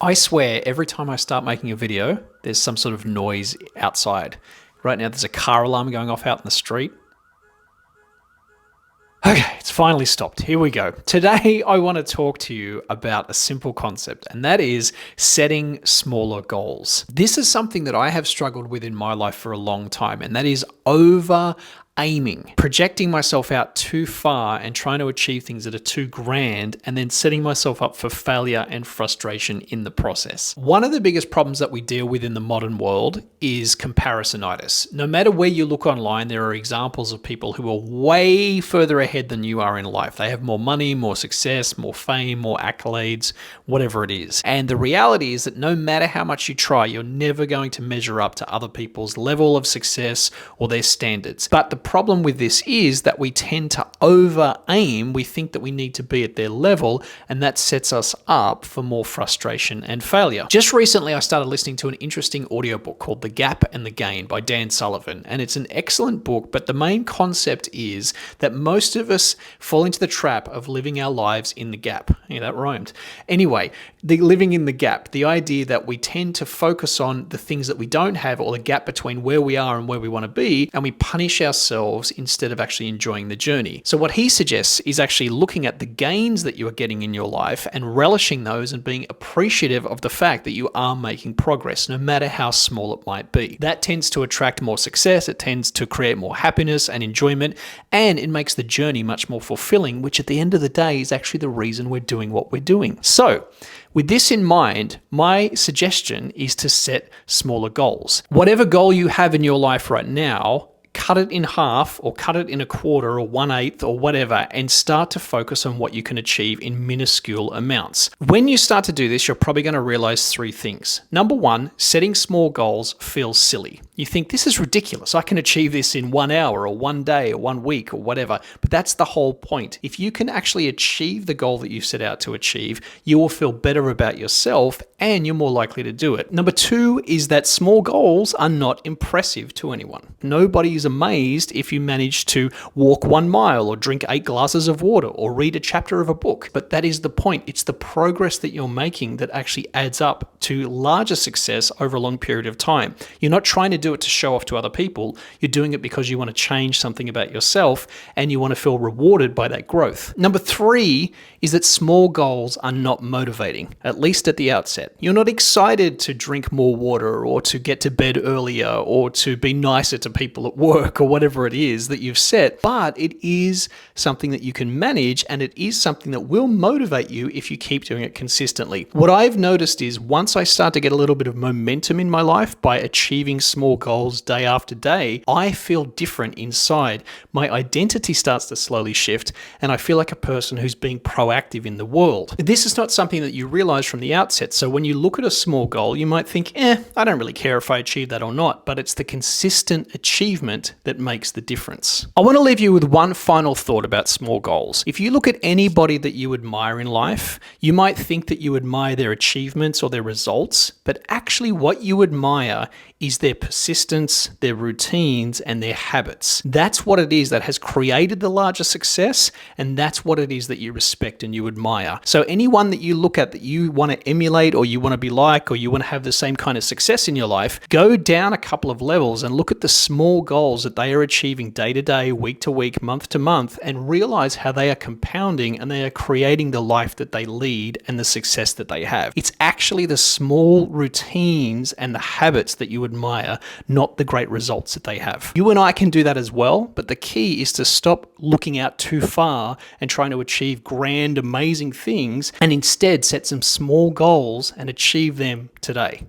I swear every time I start making a video, there's some sort of noise outside. Right now there's a car alarm going off out in the street. Okay, it's finally stopped. Here we go. Today I want to talk to you about a simple concept, and that is setting smaller goals. This is something that I have struggled with in my life for a long time, and that is over aiming, projecting myself out too far and trying to achieve things that are too grand and then setting myself up for failure and frustration in the process. One of the biggest problems that we deal with in the modern world is comparisonitis. No matter where you look online, there are examples of people who are way further ahead than you are in life. They have more money, more success, more fame, more accolades, whatever it is. And the reality is that no matter how much you try, you're never going to measure up to other people's level of success or their standards. But the problem with this is that we tend to over aim. We think that we need to be at their level, and that sets us up for more frustration and failure. Just recently, I started listening to an interesting audiobook called The Gap and the Gain by Dan Sullivan, and it's an excellent book, but the main concept is that most of us fall into the trap of living our lives in the gap. Yeah, that rhymed. Anyway, the living in the gap, the idea that we tend to focus on the things that we don't have or the gap between where we are and where we want to be, and we punish ourselves instead of actually enjoying the journey. So what he suggests is actually looking at the gains that you are getting in your life and relishing those and being appreciative of the fact that you are making progress, no matter how small it might be. That tends to attract more success, it tends to create more happiness and enjoyment, and it makes the journey much more fulfilling, which at the end of the day is actually the reason we're doing what we're doing. So, with this in mind, my suggestion is to set smaller goals. Whatever goal you have in your life right now, cut it in half or cut it in a quarter or 1/8 or whatever, and start to focus on what you can achieve in minuscule amounts. When you start to do this, you're probably going to realize three things. Number one, setting small goals feels silly. You think, this is ridiculous. I can achieve this in 1 hour or 1 day or 1 week or whatever. But that's the whole point. If you can actually achieve the goal that you set out to achieve, you will feel better about yourself and you're more likely to do it. Number two is that small goals are not impressive to anyone. Nobody is amazed if you manage to walk 1 mile or drink 8 glasses of water or read a chapter of a book. But that is the point. It's the progress that you're making that actually adds up to larger success over a long period of time. You're not trying to do it to show off to other people. You're doing it because you want to change something about yourself and you want to feel rewarded by that growth. Number three is that small goals are not motivating, at least at the outset. You're not excited to drink more water or to get to bed earlier or to be nicer to people at work or whatever it is that you've set, but it is something that you can manage, and it is something that will motivate you if you keep doing it consistently. What I've noticed is once I start to get a little bit of momentum in my life by achieving small goals day after day, I feel different inside. My identity starts to slowly shift, and I feel like a person who's being proactive in the world. This is not something that you realize from the outset. So when you look at a small goal, you might think, I don't really care if I achieve that or not, but it's the consistent achievement that makes the difference. I want to leave you with one final thought about small goals. If you look at anybody that you admire in life, you might think that you admire their achievements or their results, but actually what you admire is their persistence, their routines, and their habits. That's what it is that has created the larger success, and that's what it is that you respect and you admire. So anyone that you look at that you want to emulate or you want to be like or you want to have the same kind of success in your life, go down a couple of levels and look at the small goals that they are achieving day to day, week to week, month to month, and realize how they are compounding and they are creating the life that they lead and the success that they have. It's actually the small routines and the habits that you admire, not the great results that they have. You and I can do that as well, but the key is to stop looking out too far and trying to achieve grand, amazing things, and instead set some small goals and achieve them today.